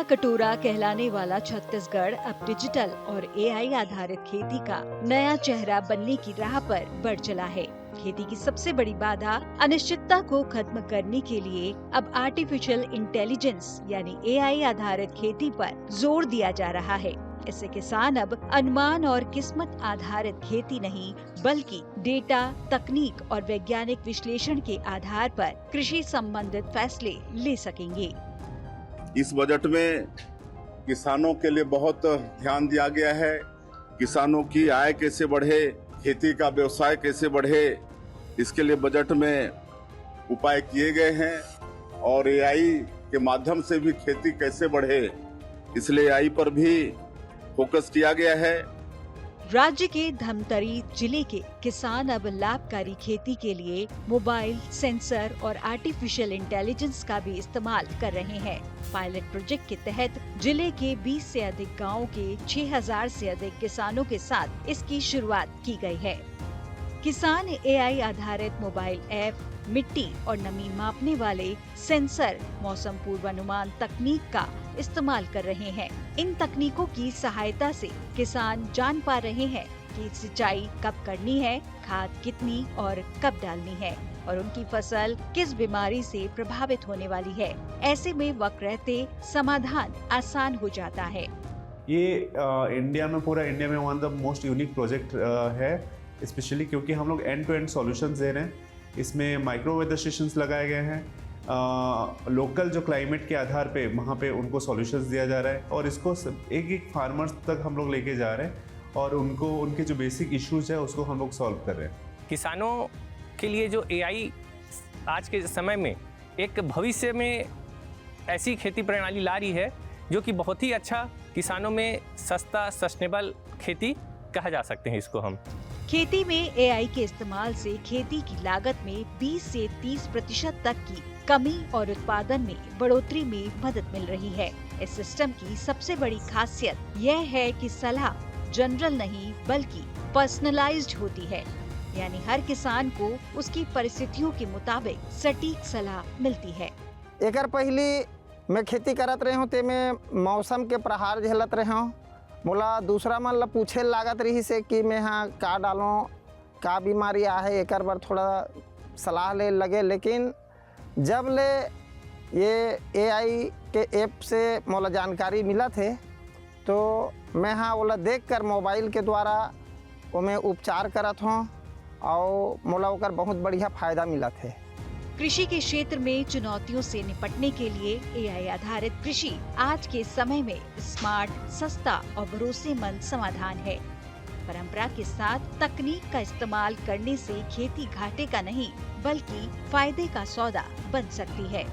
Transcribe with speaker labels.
Speaker 1: कटोरा कहलाने वाला छत्तीसगढ़ अब डिजिटल और एआई आधारित खेती का नया चेहरा बनने की राह पर बढ़ चला है। खेती की सबसे बड़ी बाधा अनिश्चितता को खत्म करने के लिए अब आर्टिफिशियल इंटेलिजेंस यानी एआई आधारित खेती पर जोर दिया जा रहा है। इससे किसान अब अनुमान और किस्मत आधारित खेती नहीं बल्कि डेटा, तकनीक और वैज्ञानिक विश्लेषण के आधार पर कृषि संबंधित फैसले ले सकेंगे।
Speaker 2: इस बजट में किसानों के लिए बहुत ध्यान दिया गया है। किसानों की आय कैसे बढ़े, खेती का व्यवसाय कैसे बढ़े, इसके लिए बजट में उपाय किए गए हैं और एआई के माध्यम से भी खेती कैसे बढ़े, इसलिए एआई पर भी फोकस किया गया है।
Speaker 1: राज्य के धमतरी जिले के किसान अब लाभकारी खेती के लिए मोबाइल, सेंसर और आर्टिफिशियल इंटेलिजेंस का भी इस्तेमाल कर रहे हैं। पायलट प्रोजेक्ट के तहत जिले के 20 से अधिक गांवों के 6000 से अधिक किसानों के साथ इसकी शुरुआत की गई है। किसान एआई आधारित मोबाइल ऐप, मिट्टी और नमी मापने वाले सेंसर, मौसम पूर्वानुमान तकनीक का इस्तेमाल कर रहे हैं। इन तकनीकों की सहायता से किसान जान पा रहे हैं कि सिंचाई कब करनी है, खाद कितनी और कब डालनी है और उनकी फसल किस बीमारी से प्रभावित होने वाली है। ऐसे में वक्त रहते समाधान आसान हो जाता है।
Speaker 3: ये इंडिया में one of the most unique project है, स्पेशली क्योंकि हम लोग एंड टू एंड सॉल्यूशंस दे रहे हैं। इसमें माइक्रो वेदर स्टेशंस लगाए गए हैं, लोकल जो क्लाइमेट के आधार पे वहाँ पे उनको सॉल्यूशंस दिया जा रहा है और इसको एक एक फार्मर्स तक हम लोग लेके जा रहे हैं और उनको उनके जो बेसिक इश्यूज है उसको हम लोग सॉल्व कर रहे हैं।
Speaker 4: किसानों के लिए जो एआई आज के समय में एक भविष्य में ऐसी खेती प्रणाली ला रही है जो कि बहुत ही अच्छा, किसानों में सस्ता सस्टेनेबल खेती कहा जा सकते हैं इसको हम।
Speaker 1: खेती में एआई के इस्तेमाल से खेती की लागत में 20 से 30% तक की कमी और उत्पादन में बढ़ोतरी में मदद मिल रही है। इस सिस्टम की सबसे बड़ी खासियत यह है कि सलाह जनरल नहीं बल्कि पर्सनलाइज्ड होती है, यानी हर किसान को उसकी परिस्थितियों के मुताबिक सटीक सलाह मिलती है।
Speaker 5: एकर पहले मैं खेती करत रहे हूँ ते में मौसम के प्रहार झेलत रहे हूँ। मोला दूसरा मन ला पूछे लागत रही से कि मैं हाँ का डालूं, का बीमारी आहे, एकर बर थोड़ा सलाह ले लगे। लेकिन जब ले ये एआई के ऐप से मोला जानकारी मिला थे तो मैं हाँ ओला देख कर मोबाइल के द्वारा वो मैं उपचार करत हूँ और मोला ओकर बहुत बढ़िया फायदा मिला थे।
Speaker 1: कृषि के क्षेत्र में चुनौतियों से निपटने के लिए एआई आधारित कृषि आज के समय में स्मार्ट, सस्ता और भरोसेमंद समाधान है। परंपरा के साथ तकनीक का इस्तेमाल करने से खेती घाटे का नहीं बल्कि फायदे का सौदा बन सकती है।